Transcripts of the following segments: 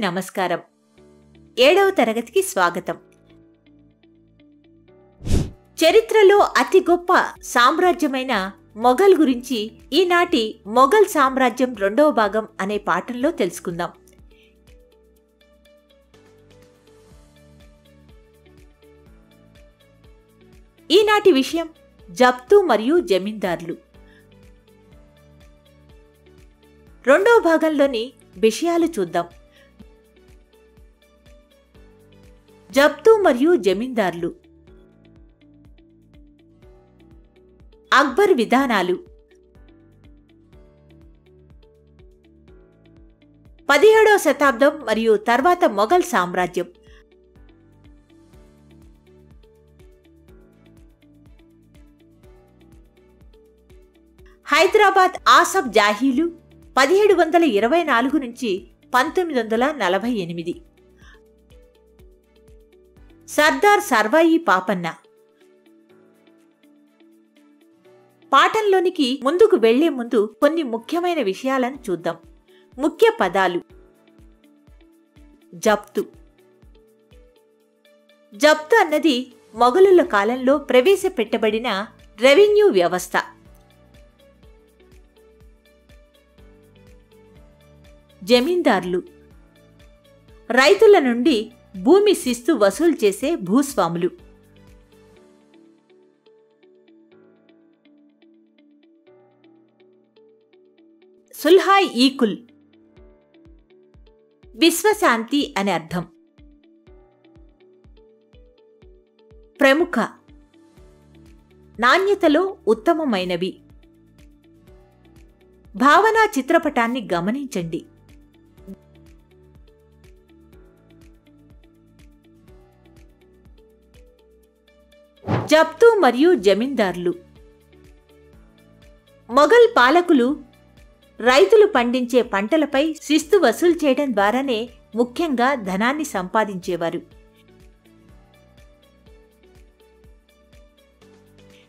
నమస్కారం. 7వ తరగతికి స్వాగతం. చరిత్రలో అతి గొప్ప సామ్రాజ్యమైన మొఘల్ గురించి ఈనాటి మొఘల్ సామ్రాజ్యం 2వ భాగం అనే పాఠంలో తెలుసుకుందాం. ఈనాటి విషయం జప్తు మరియు జమీందార్లు. 2వ భాగంలోని విషయాలు చూద్దాం. జప్తు మరియు జమీందార్లు. అక్బర్ విధానాలు. 17వ శతాబ్దం మరియు తర్వాత మొఘల్ సామ్రాజ్యం. హైదరాబాద్ ఆసఫ్ జాహీలు 1724 నుంచి 1948. సర్దార్ సర్వాయి పాపన్న. పాఠంలోనికి ముందుకు వెళ్లే ముందు కొన్ని ముఖ్యమైన విషయాలను చూద్దాం. ముఖ్య పదాలు. జప్తు. జప్తు అన్నది మొఘలుల కాలంలో ప్రవేశపెట్టబడిన రెవెన్యూ వ్యవస్థ. జమీందార్లు రైతుల నుండి భూమి శిస్తు వసూలు చేసే భూస్వాములు. సుల్హాయ్ ఈకుల్ విశ్వశాంతి అని అర్థం. ప్రముఖ నాణ్యతలో ఉత్తమమైనవి. భావనా చిత్రపటాన్ని గమనించండి. జప్తు మరియు జమీందార్లు. మొఘల్ పాలకులు రైతులు పండించే పంటలపై శిస్తు వసూలు చేయడం ద్వారానే ముఖ్యంగా ధనాన్ని సంపాదించేవారు.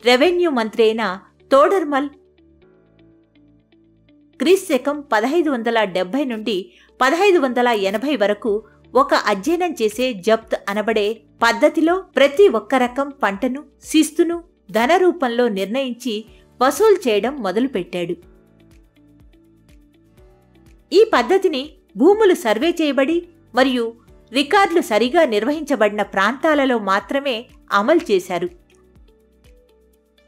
రెవెన్యూ మంత్రి అయిన తోడర్మల్ క్రీస్తకం 1570 నుండి 1580 వరకు ఒక అధ్యయనం చేసే జప్త్ అనబడే పద్ధతిలో ప్రతి ఒక్క రకం పంటను శిస్తును ధన రూపంలో నిర్ణయించి వసూలు చేయడం మొదలుపెట్టాడు. ఈ పద్ధతిని భూములు సర్వే చేయబడి మరియు రికార్డులు సరిగా నిర్వహించబడిన ప్రాంతాలలో మాత్రమే అమలు చేశారు.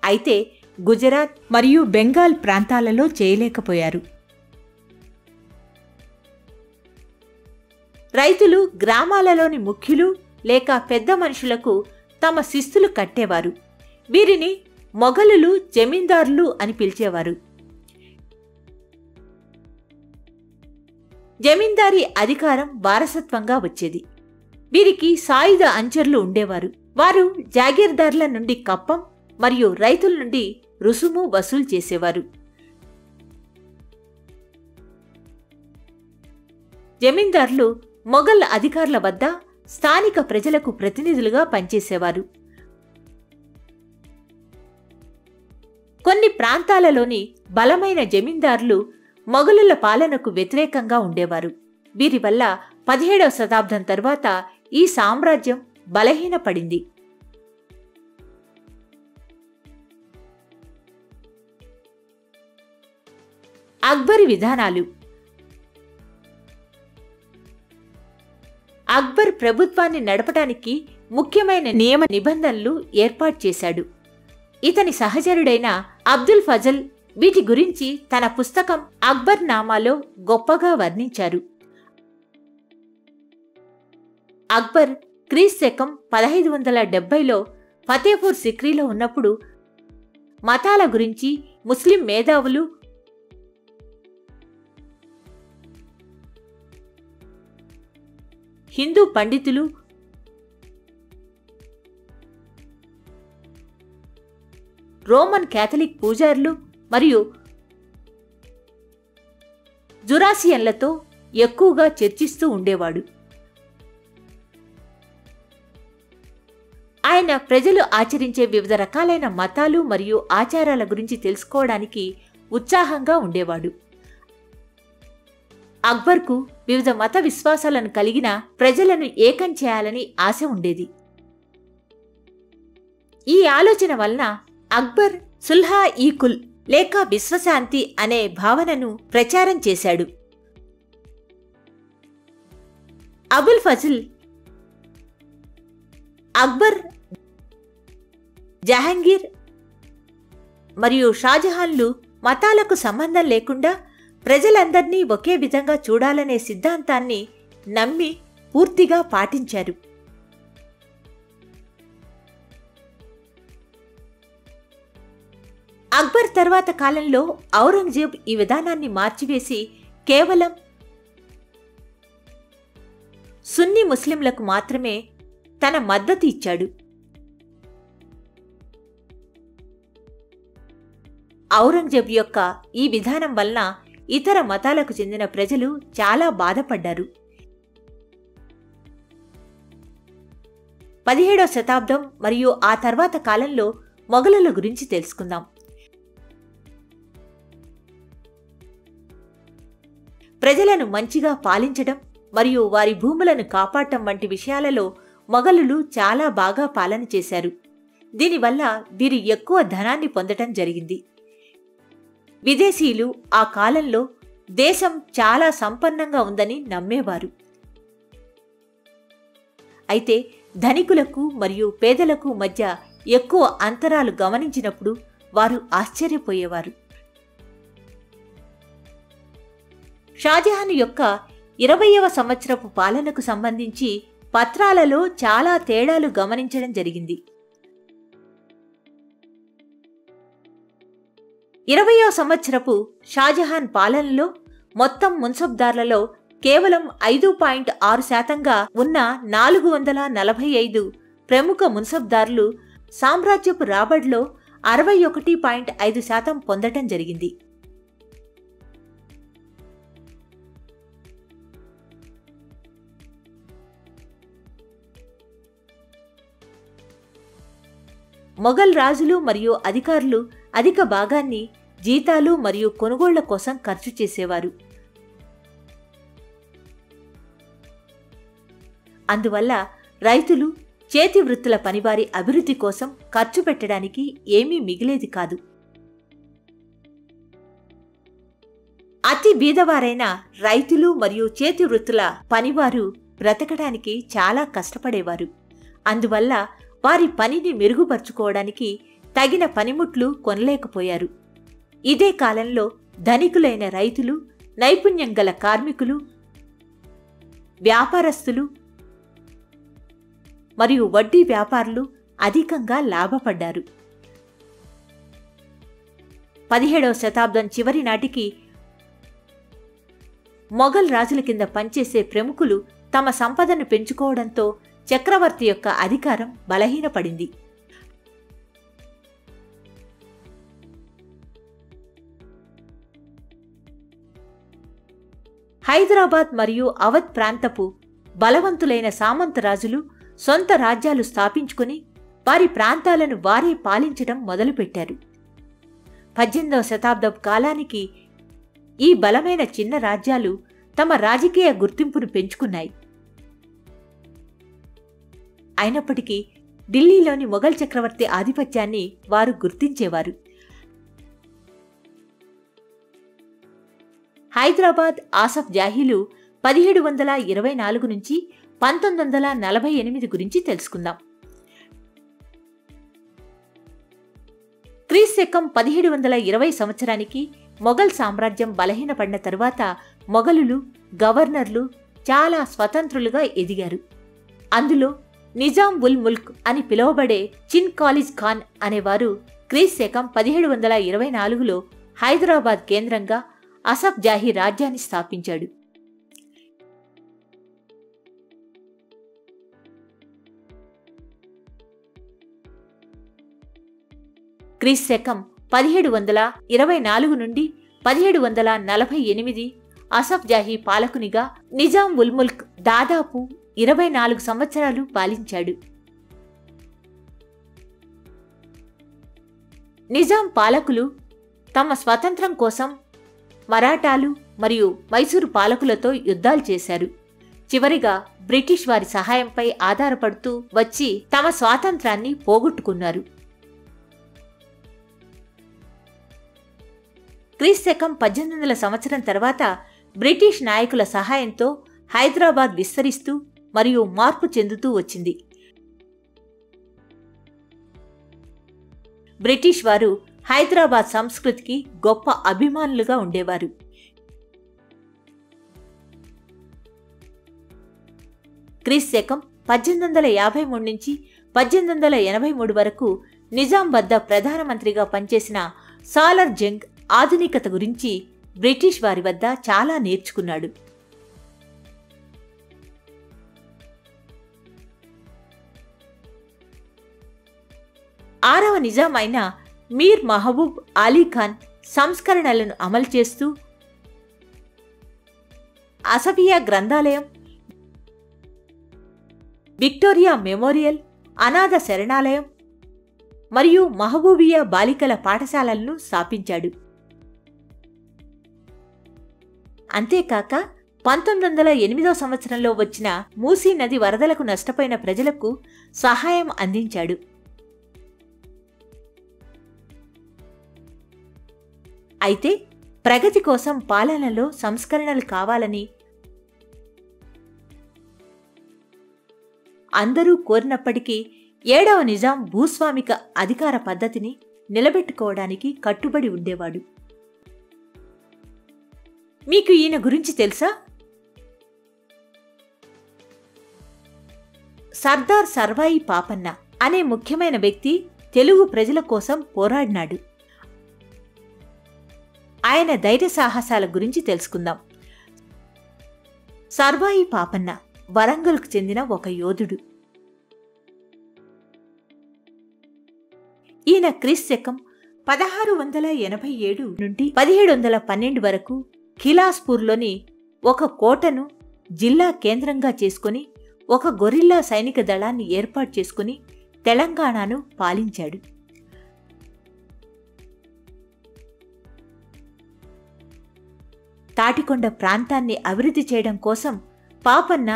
అయితే గుజరాత్ మరియు బెంగాల్ ప్రాంతాలలో చేయలేకపోయారు. రైతులు గ్రామాలలోని ముఖ్యులు లేక పెద్ద మనుషులకు తమ శిస్తులు కట్టేవారు. వీరిని మొఘలులు జమీందారులు అని పిలిచేవారు. జమీందారీ అధికారం వారసత్వంగా వచ్చేది. వీరికి సాయుధ అంచర్లు ఉండేవారు. వారు జాగీర్దార్ల నుండి కప్పం మరియు రైతుల నుండి రుసుము వసూలు చేసేవారు. జమీందార్లు మొఘల్ అధికారుల వద్ద స్థానిక ప్రజలకు ప్రతినిధులుగా పనిచేసేవారు. కొన్ని ప్రాంతాలలోని బలమైన జమీందారులు మొఘలుల పాలనకు వ్యతిరేకంగా ఉండేవారు. వీరి వల్ల 17వ శతాబ్దం తర్వాత ఈ సామ్రాజ్యం బలహీనపడింది. అక్బర్ విధానాలు. అక్బర్ ప్రభుత్వాన్ని నడపడానికి ముఖ్యమైన నియమ నిబంధనలు ఏర్పాటు చేశాడు. ఇతని సహచరుడైన అబ్దుల్ ఫజల్ వీటి గురించి తన పుస్తకం అక్బర్ నామాలో గొప్పగా వర్ణించారు. అక్బర్ క్రీస్తకం 1570లో ఫతేపూర్ సిక్రీలో ఉన్నప్పుడు మతాల గురించి ముస్లిం మేధావులు హిందూ పండితులు రోమన్ క్యాథలిక్ పూజారులు మరియు జురాసియన్లతో ఎక్కువగా చర్చిస్తూ ఉండేవాడు. ఆయన ప్రజలు ఆచరించే వివిధ రకాలైన మతాలు మరియు ఆచారాల గురించి తెలుసుకోవడానికి ఉత్సాహంగా ఉండేవాడు. అక్బర్కు వివిధ మత విశ్వాసాలను కలిగిన ప్రజలను ఏకం చేయాలని ఆశ ఉండేది. ఈ ఆలోచన వలన అక్బర్ సుల్హా ఈ కుల్ లేక విశ్వశాంతి అనే భావనను ప్రచారం చేశాడు. అబుల్ ఫజిల్ అక్బర్, జహాంగీర్ మరియు షాజహాన్లు మతాలకు సంబంధం లేకుండా ప్రజలందర్నీ ఒకే విధంగా చూడాలనే సిద్ధాంతాన్ని నమ్మి పూర్తిగా పాటించారు. అక్బర్ తర్వాత కాలంలో ఔరంగజేబ్ ఈ విధానాన్ని మార్చివేసి కేవలం సున్నీ ముస్లింలకు మాత్రమే తన మద్దతు ఇచ్చాడు. ఔరంగజేబ్ యొక్క ఈ విధానం వలన ఇతర మతాలకు చెందిన ప్రజలు చాలా బాధపడ్డారు. 17వ శతాబ్దం మరియు ఆ తర్వాత కాలంలో మొఘలుల గురించి తెలుసుకుందాం. ప్రజలను మంచిగా పాలించడం మరియు వారి భూములను కాపాడటం వంటి విషయాలలో మొఘలులు చాలా బాగా పాలన చేశారు. దీనివల్ల వీరు ఎక్కువ ధనాన్ని పొందటం జరిగింది. విదేశీయులు ఆ కాలంలో దేశం చాలా సంపన్నంగా ఉందని నమ్మేవారు. అయితే ధనికులకు మరియు పేదలకు మధ్య ఎక్కువ అంతరాలు గమనించినప్పుడు వారు ఆశ్చర్యపోయేవారు. షాజహాన్ యొక్క 20వ సంవత్సరపు పాలనకు సంబంధించి పత్రాలలో చాలా తేడాలు గమనించడం జరిగింది. 20వ సంవత్సరపు షాజహాన్ పాలనలో మొత్తం మున్సబ్దార్లలో కేవలం 5.6% ఉన్న 445 ప్రముఖ మున్సబ్దారులు సామ్రాజ్యపు రాబడిలో 61.5% పొందటం జరిగింది. మొఘల్ రాజులు మరియు అధికారులు అధిక భాగాన్ని జీతాలు మరియు కొనుగోళ్ల కోసం ఖర్చు చేసేవారు. అందువల్ల రైతులు, చేతి వృత్తుల పనివారి అభివృద్ధి కోసం ఖర్చు పెట్టడానికి ఏమీ మిగిలేది కాదు. అతి బీదవారైన రైతులు మరియు చేతి వృత్తుల పనివారు బ్రతకడానికి చాలా కష్టపడేవారు. అందువల్ల వారి పనిని మెరుగుపరుచుకోవడానికి తగిన పనిముట్లు కొనలేకపోయారు. ఇదే కాలంలో ధనికులైన రైతులు, నైపుణ్యం గల కార్మికులు, వ్యాపారస్తులు మరియు వడ్డీ వ్యాపారులు అధికంగా లాభపడ్డారు. 17వ శతాబ్దం చివరి నాటికి మొఘల్ రాజుల కింద పనిచేసే ప్రముఖులు తమ సంపదను పెంచుకోవడంతో చక్రవర్తి యొక్క అధికారం బలహీనపడింది. హైదరాబాద్ మరియు అవధ్ ప్రాంతపు బలవంతులైన సామంత రాజులు సొంత రాజ్యాలు స్థాపించుకుని వారి ప్రాంతాలను వారే పాలించడం మొదలుపెట్టారు. 18వ శతాబ్దపు కాలానికి ఈ బలమైన చిన్న రాజ్యాలు తమ రాజకీయ గుర్తింపును పెంచుకున్నాయి. అయినప్పటికీ ఢిల్లీలోని మొఘల్ చక్రవర్తి ఆధిపత్యాన్ని వారు గుర్తించేవారు. హైదరాబాద్ ఆసఫ్ జాహీలు 1724 నుంచి 1948 గురించి తెలుసుకుందాం. క్రీస్తు 1720 సంవత్సరానికి మొఘల్ సామ్రాజ్యం బలహీనపడిన తరువాత మొఘలులు, గవర్నర్లు చాలా స్వతంత్రులుగా ఎదిగారు. అందులో నిజాం ఉల్ ముల్క్ అని పిలువబడే చిన్ కాలిజ్ ఖాన్ అనేవారు క్రీస్తు 1724లో హైదరాబాద్ కేంద్రంగా అసఫ్ జాహీ రాజ్యాన్ని స్థాపించాడు. క్రీస్తు 1724 నుండి 1748 అసఫ్ జాహీ పాలకునిగా నిజాం ఉల్ ముల్క్ దాదాపు 24 సంవత్సరాలు పాలించాడు. నిజాం పాలకులు తమ స్వాతంత్ర్యం కోసం మరాఠాలు మరియు మైసూరు పాలకులతో యుద్ధాలు చేశారు. చివరిగా బ్రిటిష్ వారి సహాయంపై ఆధారపడుతూ వచ్చి తమ స్వాతంత్రాన్ని పోగొట్టుకున్నారు. క్రీస్తకం 1800 సంవత్సరం తర్వాత బ్రిటిష్ నాయకుల సహాయంతో హైదరాబాద్ విస్తరిస్తూ మరియు మార్పు చెందుతూ వచ్చింది. బ్రిటిష్ వారు హైదరాబాద్ సంస్కృతికి గొప్ప అభిమానులుగా ఉండేవారు. క్రీస్తకం 1853 నుంచి 1883 వరకు నిజాం వద్ద ప్రధానమంత్రిగా పనిచేసిన సాలార్ జంగ్ ఆధునికత గురించి బ్రిటిష్ వారి వద్ద చాలా నేర్చుకున్నాడు. ఆరవ నిజాం అయిన మీర్ మహబూబ్ అలీ ఖాన్ సంస్కరణలను అమలు చేస్తూ అసఫియా గ్రంథాలయం, విక్టోరియా మెమోరియల్, అనాథ శరణాలయం మరియు మహబూబియా బాలికల పాఠశాలలను స్థాపించాడు. అంతేకాక 1908 సంవత్సరంలో వచ్చిన మూసీ నది వరదలకు నష్టపోయిన ప్రజలకు సహాయం అందించాడు. అయితే ప్రగతి కోసం పాలనలో సంస్కరణలు కావాలని అందరూ కోరినప్పటికీ 7వ నిజాం భూస్వామిక అధికార పద్ధతిని నిలబెట్టుకోవడానికి కట్టుబడి ఉండేవాడు. మీకు ఈయన గురించి తెలుసా? సర్దార్ సర్వాయి పాపన్న అనే ముఖ్యమైన వ్యక్తి తెలుగు ప్రజల కోసం పోరాడినాడు. ఆయన ధైర్య సాహసాల గురించి తెలుసుకుందాం. సర్వాయి పాపన్న వరంగల్కు చెందిన ఒక యోధుడు. ఈయన క్రీస్తకం 1687 నుండి 1712 వరకు ఖిలాస్పూర్లోని ఒక కోటను జిల్లా కేంద్రంగా చేసుకుని ఒక గొరిల్లా సైనిక దళాన్ని ఏర్పాటు చేసుకుని తెలంగాణను పాలించాడు. తాటికొండ ప్రాంతాన్ని అభివృద్ధి చేయడం కోసం పాపన్న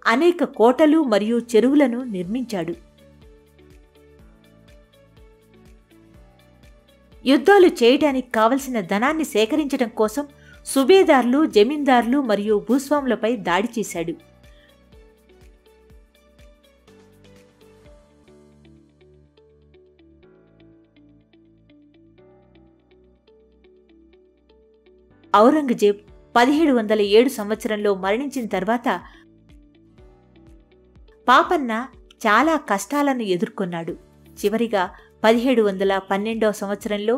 అనేక కోటలు మరియు చెరువులను నిర్మించాడు. యుద్ధాలు చేయడానికి కావలసిన ధనాన్ని సేకరించడం కోసం సుబేదార్లు, జమీందార్లు మరియు భూస్వాములపై దాడి చేశాడు. ఔరంగజేబ్ 1707 సంవత్సరంలో మరణించిన తర్వాత పాపన్న చాలా కష్టాలను ఎదుర్కొన్నాడు. చివరిగా 1712 సంవత్సరంలో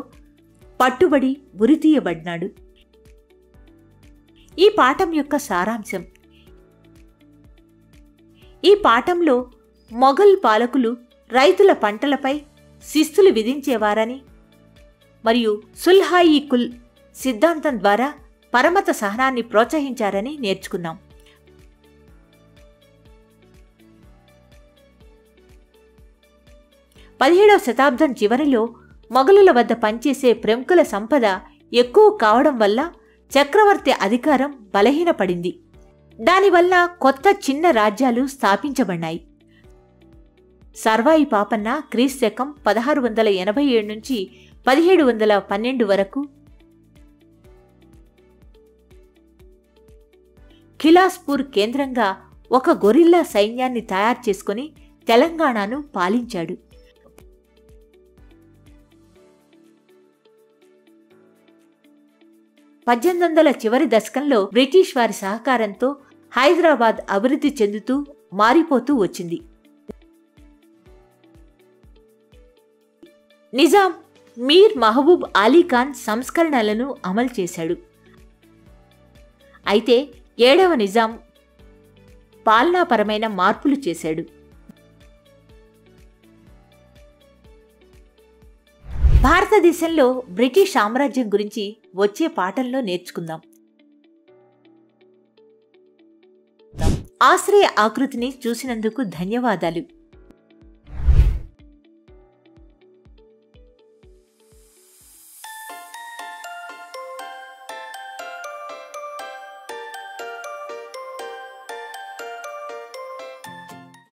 పట్టుబడి ఉరితీయబడ్డాడు. ఈ పాఠం యొక్క సారాంశం: ఈ పాఠంలో మొఘల్ పాలకులు రైతుల పంటలపై శిస్తులు విధించేవారని మరియు సుల్హా-ఈ-కుల్ సిద్ధాంతం ద్వారా పరమత సహనాన్ని ప్రోత్సహించారని నేర్చుకున్నాం. పదిహేడవ శతాబ్దం చివరిలో మొఘలుల వద్ద పనిచేసే ప్రముఖుల సంపద ఎక్కువ కావడం వల్ల చక్రవర్తి అధికారం బలహీనపడింది. దానివల్ల కొత్త చిన్న రాజ్యాలు స్థాపించబడ్డాయి. సర్వాయి పాపన్న క్రీస్తకం 1687 నుంచి 1712 వరకు ఖిలాస్పూర్ కేంద్రంగా ఒక గొరిల్లా సైన్యాన్ని తయారు చేసుకుని తెలంగాణను పాలించాడు. చివరి దశకంలో బ్రిటిష్ వారి సహకారంతో హైదరాబాద్ అభివృద్ధి చెందుతూ మారిపోతూ వచ్చింది. నిజాం మీర్ మహబూబ్ అలీ ఖాన్ సంస్కరణలను అమలు చేశాడు. అయితే 7వ నిజాం పాలనాపరమైన మార్పులు చేశాడు. భారతదేశంలో బ్రిటిష్ సామ్రాజ్యం గురించి వచ్చే పాఠంలో నేర్చుకుందాం. ఆశ్రయ ఆకృతిని చూసినందుకు ధన్యవాదాలు.